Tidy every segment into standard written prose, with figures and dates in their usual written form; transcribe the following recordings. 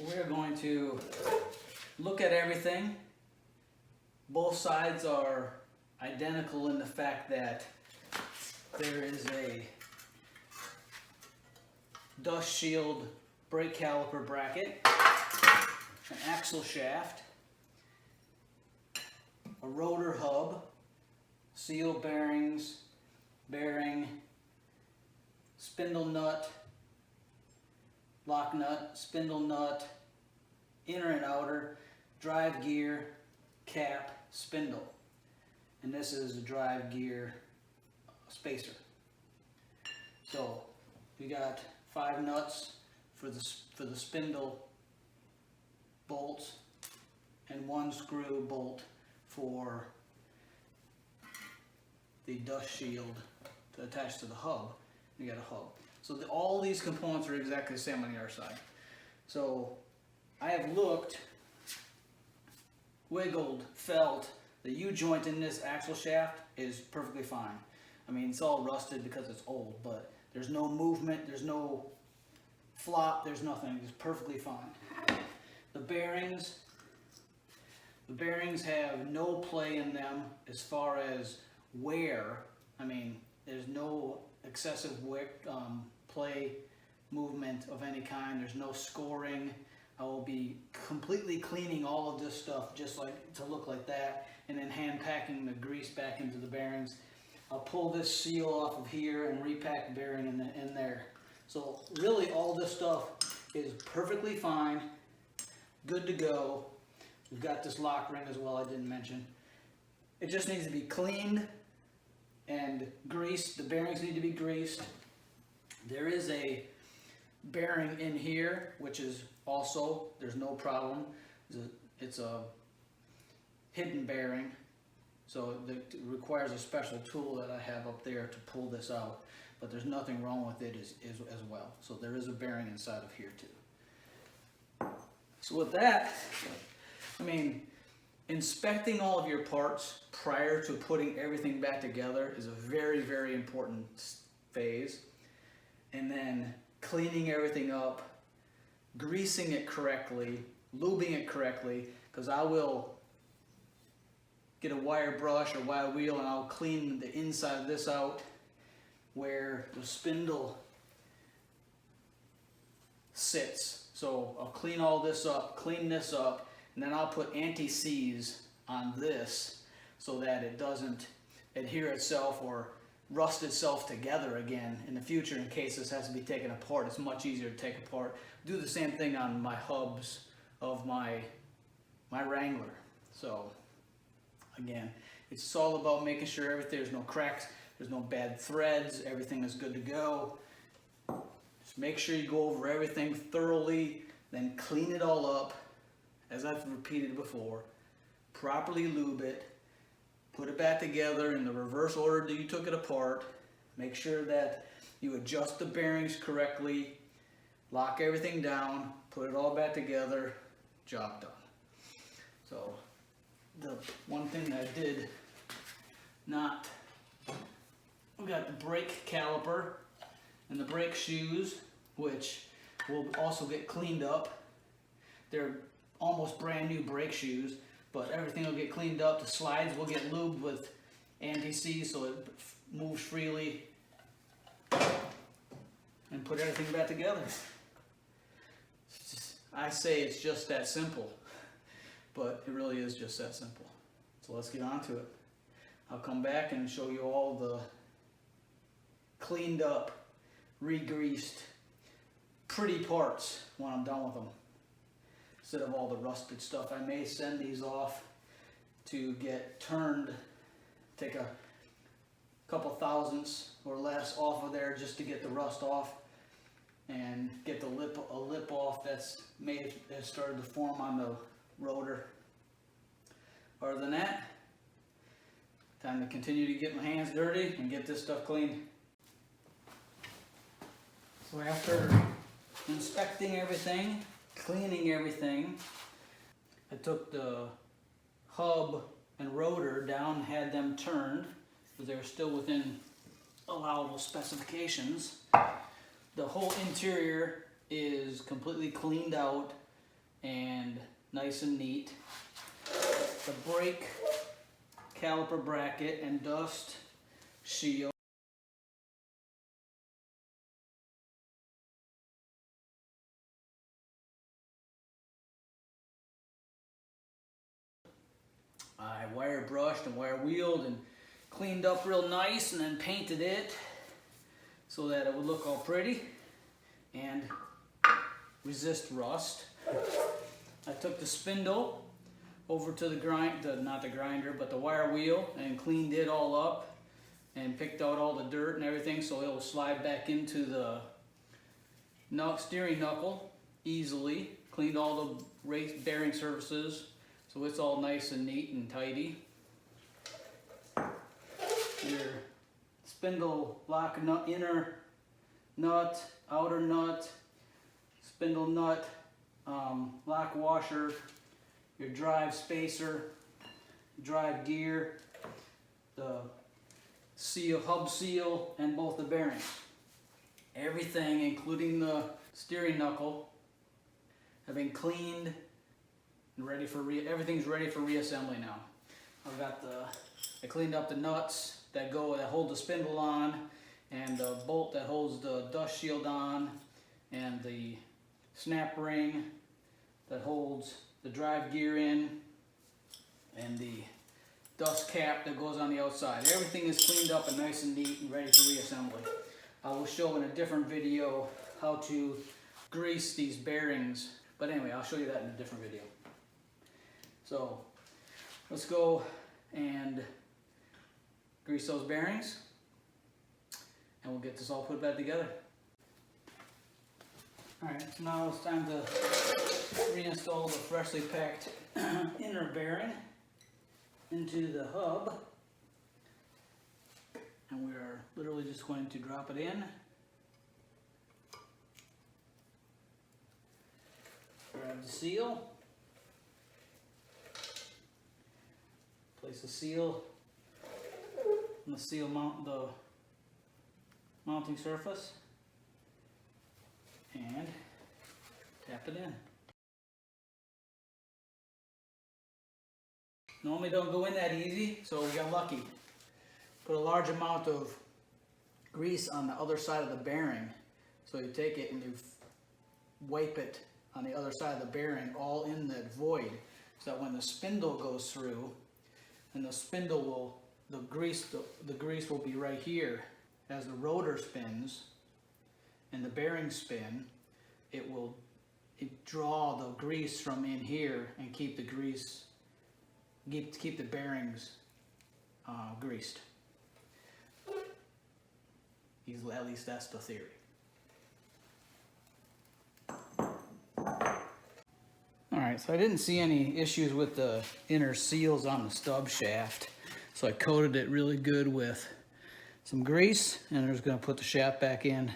We're going to look at everything. Both sides are identical in the fact that there is a dust shield brake caliper bracket, an axle shaft, a rotor hub, seal bearings, bearing, spindle nut, lock nut, spindle nut, inner and outer, drive gear, cap, spindle. And this is a drive gear spacer. So we got 5 nuts for the spindle bolts and 1 screw bolt for the dust shield to attach to the hub. You got a hub. So all these components are exactly the same on the other side. So I have looked, wiggled, felt. The U-joint in this axle shaft is perfectly fine. I mean, it's all rusted because it's old, but there's no movement, there's no flop, there's nothing. It's perfectly fine. The bearings have no play in them as far as wear. I mean, there's no excessive wear, play movement of any kind. There's no scoring. I will be completely cleaning all of this stuff just like to look like that, and then hand packing the grease back into the bearings. I'll pull this seal off of here and repack the bearing in there. So really all this stuff is perfectly fine, good to go. We've got this lock ring as well, I didn't mention. It just needs to be cleaned and greased. The bearings need to be greased. There is a bearing in here, which is also, there's no problem. It's a hidden bearing, so it requires a special tool that I have up there to pull this out, but there's nothing wrong with it as well. So there is a bearing inside of here too. So with that, I mean, inspecting all of your parts prior to putting everything back together is a very, very important phase. And then cleaning everything up, greasing it correctly, lubing it correctly, because I will get a wire brush or wire wheel and I'll clean the inside of this out where the spindle sits. So I'll clean all this up, clean this up, and then I'll put anti-seize on this so that it doesn't adhere itself or rust itself together again in the future in case this has to be taken apart. It's much easier to take apart. Do the same thing on my hubs of my Wrangler. So again, it's all about making sure everything, there's no cracks, there's no bad threads, everything is good to go. Just make sure you go over everything thoroughly, then clean it all up, as I've repeated before, properly lube it, put it back together in the reverse order that you took it apart, make sure that you adjust the bearings correctly, lock everything down, put it all back together, job done. So the one thing that I did not, we got the brake caliper and the brake shoes, which will also get cleaned up. They're almost brand new brake shoes, but everything will get cleaned up. The slides will get lubed with anti-seize so it moves freely, and put everything back together. I say it's just that simple, but it really is just that simple. So let's get on to it. I'll come back and show you all the cleaned up, re-greased, pretty parts when I'm done with them, instead of all the rusted stuff. I may send these off to get turned, take a couple thousandths or less off of there just to get the rust off and get the lip off that's started to form on the rotor. Other than that, time to continue to get my hands dirty and get this stuff cleaned. So after inspecting everything, cleaning everything, I took the hub and rotor down and had them turned, because they were still within allowable specifications. The whole interior is completely cleaned out, and nice and neat. The brake caliper bracket and dust shield. I wire brushed and wire wheeled and cleaned up real nice, and then painted it so that it would look all pretty and resist rust. I took the spindle over to the not the grinder, but the wire wheel, and cleaned it all up and picked out all the dirt and everything so it will slide back into the steering knuckle easily. Cleaned all the bearing surfaces so it's all nice and neat and tidy. Your spindle lock nut, inner nut, outer nut, spindle nut, lock washer, your drive spacer, drive gear, the seal, hub seal, and both the bearings. Everything, including the steering knuckle, have been cleaned and ready for everything's ready for reassembly now. I cleaned up the nuts that hold the spindle on, and the bolt that holds the dust shield on, and the snap ring that holds the drive gear in, and the dust cap that goes on the outside. Everything is cleaned up and nice and neat and ready for reassembly. I will show in a different video how to grease these bearings, but anyway, I'll show you that in a different video. So let's go and grease those bearings, and we'll get this all put back together. Alright, so now it's time to reinstall the freshly packed inner bearing into the hub, and we are literally just going to drop it in. Grab the seal, place the seal on the mounting surface, and tap it in. Normally don't go in that easy, so we got lucky. Put a large amount of grease on the other side of the bearing. So you take it and you wipe it on the other side of the bearing, all in that void, so that when the spindle goes through, and the grease will be right here. As the rotor spins and the bearings spin, it will draw the grease from in here and keep the bearings greased. At least that's the theory. Alright, so I didn't see any issues with the inner seals on the stub shaft, so I coated it really good with some grease, and I'm just going to put the shaft back in.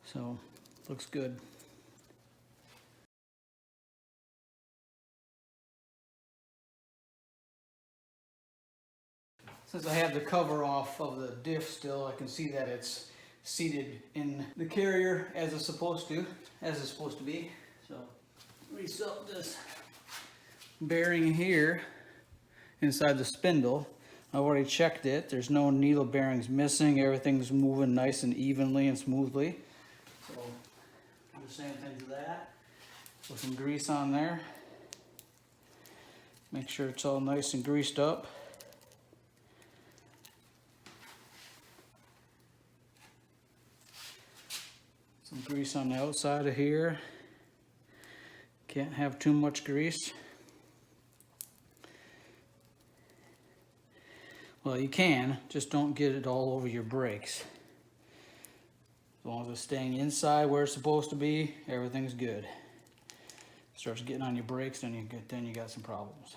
So, looks good. Since I have the cover off of the diff still, I can see that it's seated in the carrier as it's supposed to be. So, grease up this bearing here inside the spindle. I've already checked it. There's no needle bearings missing. Everything's moving nice and evenly and smoothly. So, do the same thing to that. Put some grease on there. Make sure it's all nice and greased up. Some grease on the outside of here. Can't have too much grease. Well, you can, just don't get it all over your brakes. As long as it's staying inside where it's supposed to be, everything's good. Starts getting on your brakes, then you got some problems.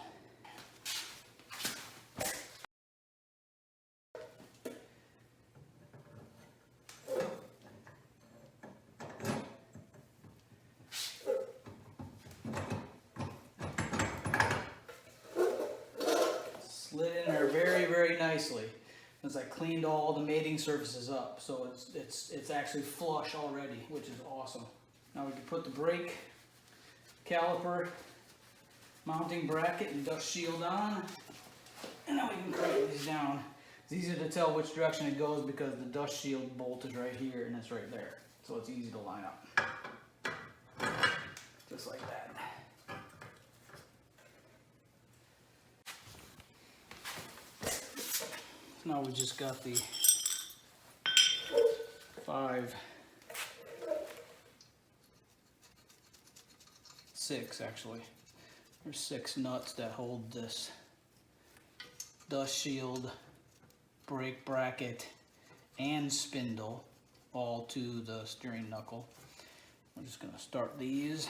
Slid in there very, very nicely, since I cleaned all the mating surfaces up, so it's actually flush already, which is awesome. Now we can put the brake caliper mounting bracket and dust shield on. And now we can crank these down. It's easy to tell which direction it goes because the dust shield bolt is right here and it's right there. So it's easy to line up. Just like that. Now we just got the 6 actually. There's 6 nuts that hold this dust shield, brake bracket, and spindle all to the steering knuckle. I'm just going to start these,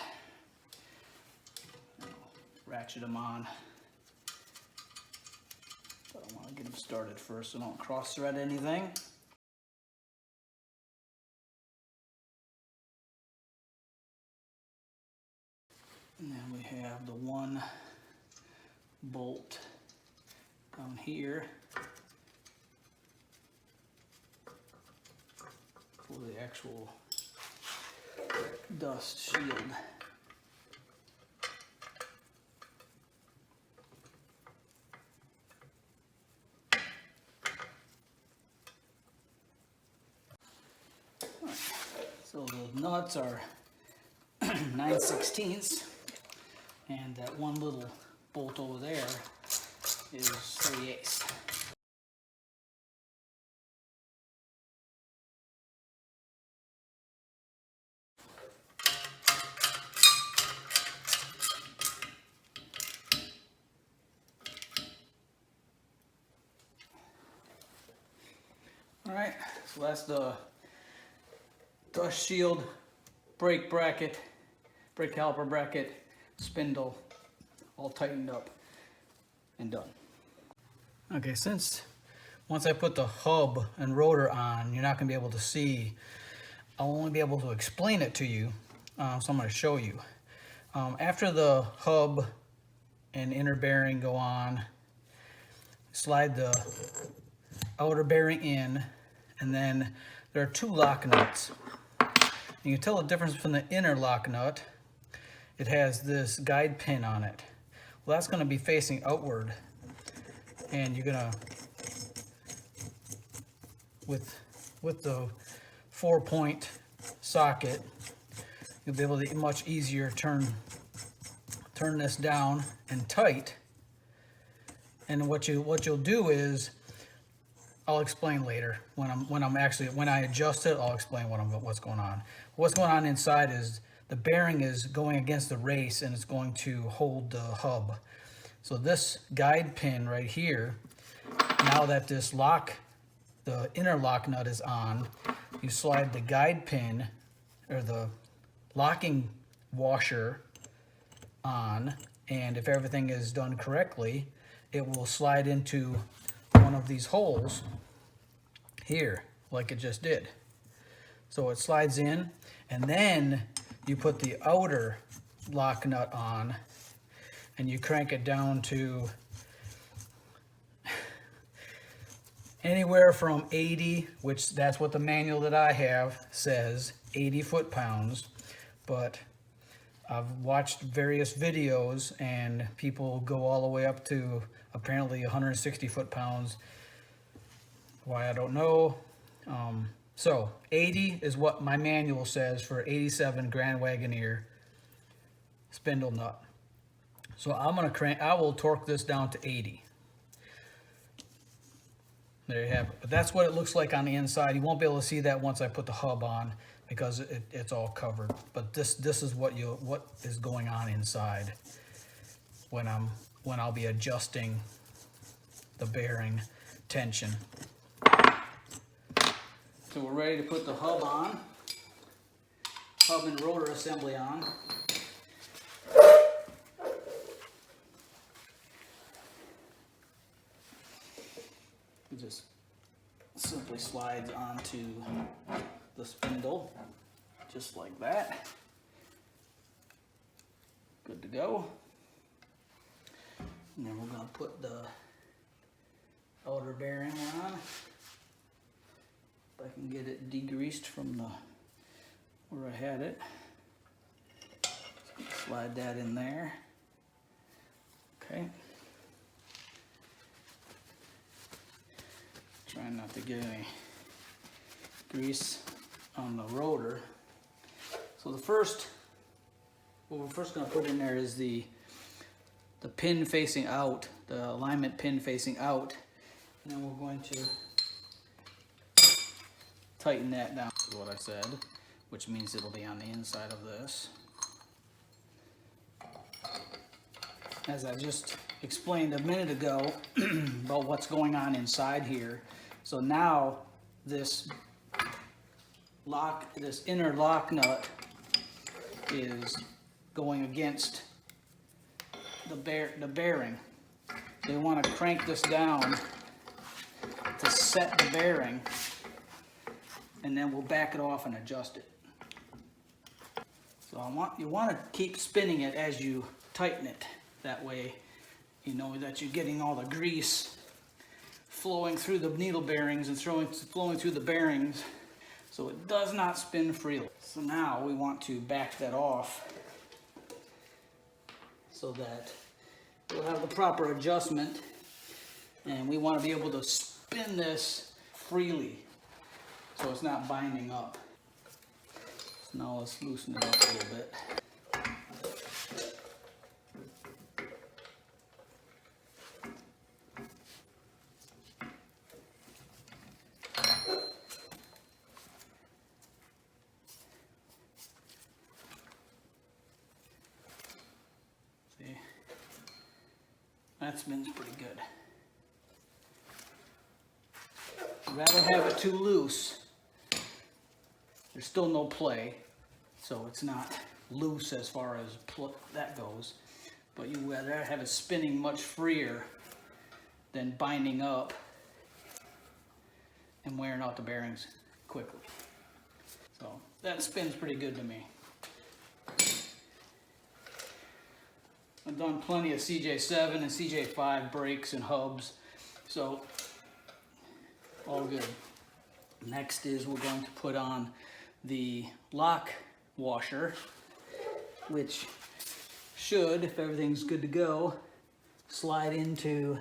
ratchet them on. But I want to get them started first so I don't cross thread anything. And then we have the one bolt down here for the actual dust shield. So the nuts are 9/16, and that one little bolt over there is 3/8. All right, so that's the dust shield, brake bracket, brake caliper bracket, spindle, all tightened up and done. Okay, since once I put the hub and rotor on, you're not going to be able to see. I'll only be able to explain it to you, so I'm going to show you. After the hub and inner bearing go on, slide the outer bearing in, and then there are 2 lock nuts. You can tell the difference from the inner lock nut. It has this guide pin on it. Well, that's going to be facing outward, and you're going to, with the 4-point socket, you'll be able to much easier turn this down and tight. And what you'll do is, I'll explain later when I adjust it. I'll explain what's going on. What's going on inside is the bearing is going against the race and it's going to hold the hub. So this guide pin right here, now that this the inner lock nut is on, you slide the guide pin or the locking washer on, and if everything is done correctly, it will slide into one of these holes here, like it just did. So it slides in, and then you put the outer lock nut on, and you crank it down to anywhere from 80, which that's what the manual that I have says, 80 foot-pounds, but I've watched various videos and people go all the way up to apparently 160 foot-pounds. Why, I don't know. So 80 is what my manual says for 87 Grand Wagoneer spindle nut. So I will torque this down to 80. There you have it. But that's what it looks like on the inside. You won't be able to see that once I put the hub on because it's all covered. But this is what is going on inside when I'll be adjusting the bearing tension. So we're ready to put the hub on, hub and rotor assembly on. It just simply slides onto the spindle, just like that. Good to go. And then we're going to put the outer bearing on. If I can get it degreased from where I had it. Slide that in there. Okay. Trying not to get any grease on the rotor. So what we're first going to put in there is the pin facing out, the alignment pin facing out, and then we're going to tighten that down, is what I said, which means it'll be on the inside of this. As I just explained a minute ago about what's going on inside here. So now this inner lock nut is going against the bearing. So you want to crank this down to set the bearing, and then we'll back it off and adjust it. So you want to keep spinning it as you tighten it. That way you know that you're getting all the grease flowing through the needle bearings and flowing through the bearings, so it does not spin freely. So now we want to back that off so that we'll have the proper adjustment, and we want to be able to spin this freely so it's not binding up. So now let's loosen it up a little bit. That spins pretty good. I'd rather have it too loose. There's still no play, so it's not loose as far as that goes. But you would rather have it spinning much freer than binding up and wearing out the bearings quickly. So that spins pretty good to me. I've done plenty of CJ7 and CJ5 brakes and hubs, so all good. Next is we're going to put on the lock washer, which should, if everything's good to go, slide into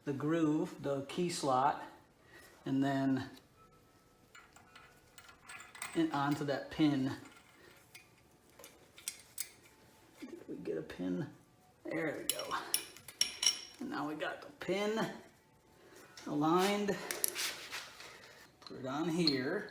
the groove, the key slot, and then onto that pin. We get a pin. There we go. And now we got the pin aligned. Put it on here.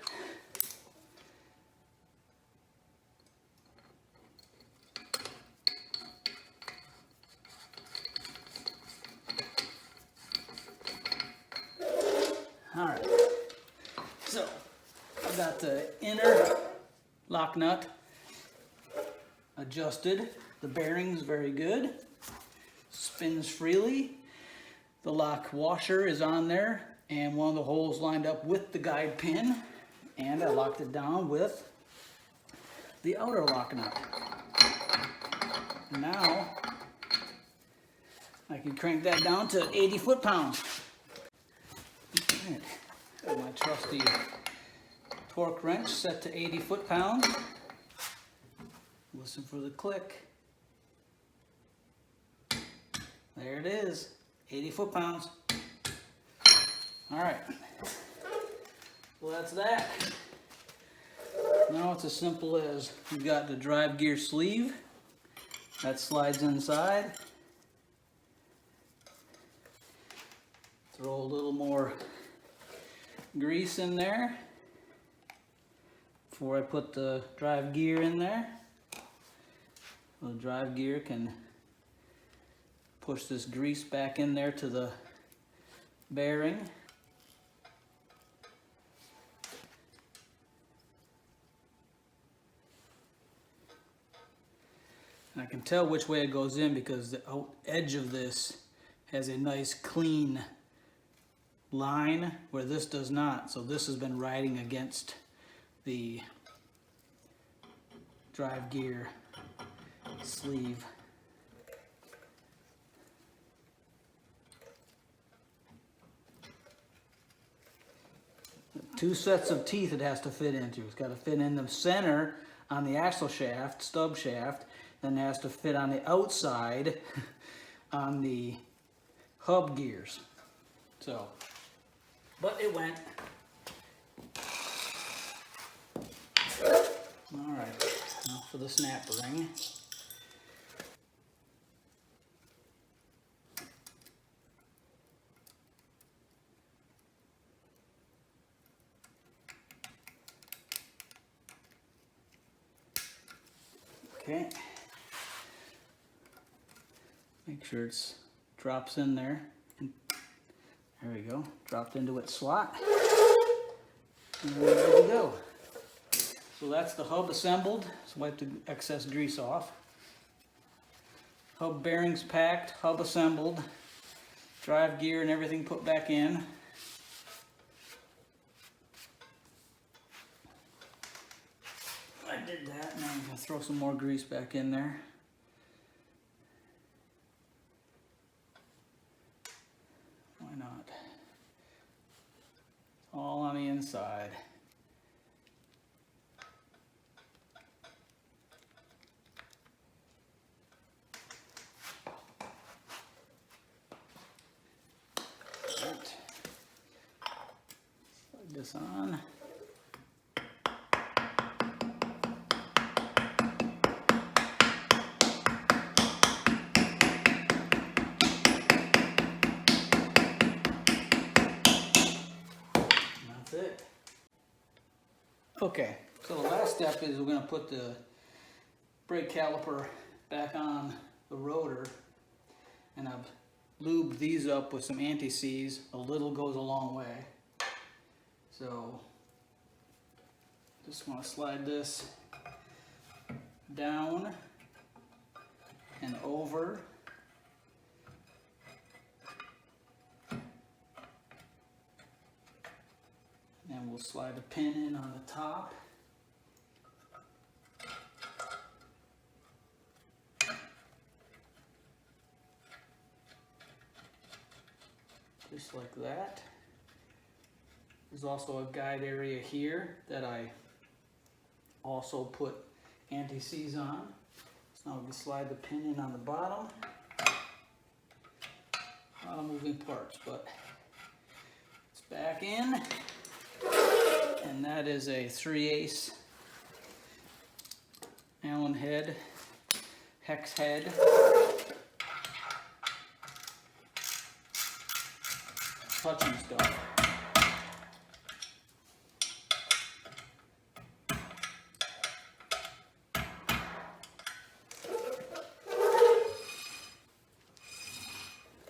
All right. So I've got the inner lock nut adjusted. The bearing's very good, spins freely. The lock washer is on there, and one of the holes lined up with the guide pin, and I locked it down with the outer lock nut. Now I can crank that down to 80 foot-pounds. Got my trusty torque wrench set to 80 foot-pounds. Listen for the click. There it is, 80 foot-pounds. All right, well that's that. Now it's as simple as you've got the drive gear sleeve that slides inside. Throw a little more grease in there before I put the drive gear in there. The drive gear can push this grease back in there to the bearing. And I can tell which way it goes in because the edge of this has a nice clean line where this does not. So this has been riding against the drive gear sleeve. Two sets of teeth it has to fit into. It's got to fit in the center on the axle shaft, stub shaft, then it has to fit on the outside on the hub gears. So, but it went. All right, now for the snap ring. Okay, make sure it's drops in there. There we go, dropped into its slot. And we're ready to go. So that's the hub assembled. Let's wipe the excess grease off. Hub bearings packed, hub assembled, drive gear and everything put back in. I did that, now I'm going to throw some more grease back in there. Why not? All on the inside. Right. Slide this on. It. Okay, so the last step is we're going to put the brake caliper back on the rotor, and I've lubed these up with some anti-seize. A little goes a long way. So just want to slide this down and over. And we'll slide a pin in on the top. Just like that. There's also a guide area here that I also put anti-seize on. So now we can slide the pin in on the bottom. A lot of moving parts, but it's back in. And that is a 3/8 Allen head, hex head. Touching stuff.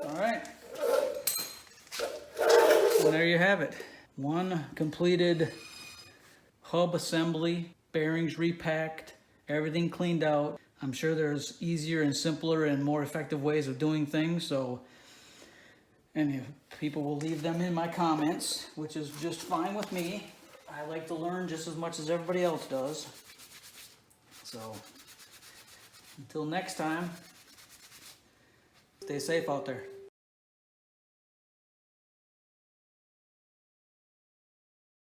All right. So there you have it. One completed hub assembly, bearings repacked, everything cleaned out. I'm sure there's easier and simpler and more effective ways of doing things, so and people will leave them in my comments, which is just fine with me. I like to learn just as much as everybody else does. So until next time, stay safe out there.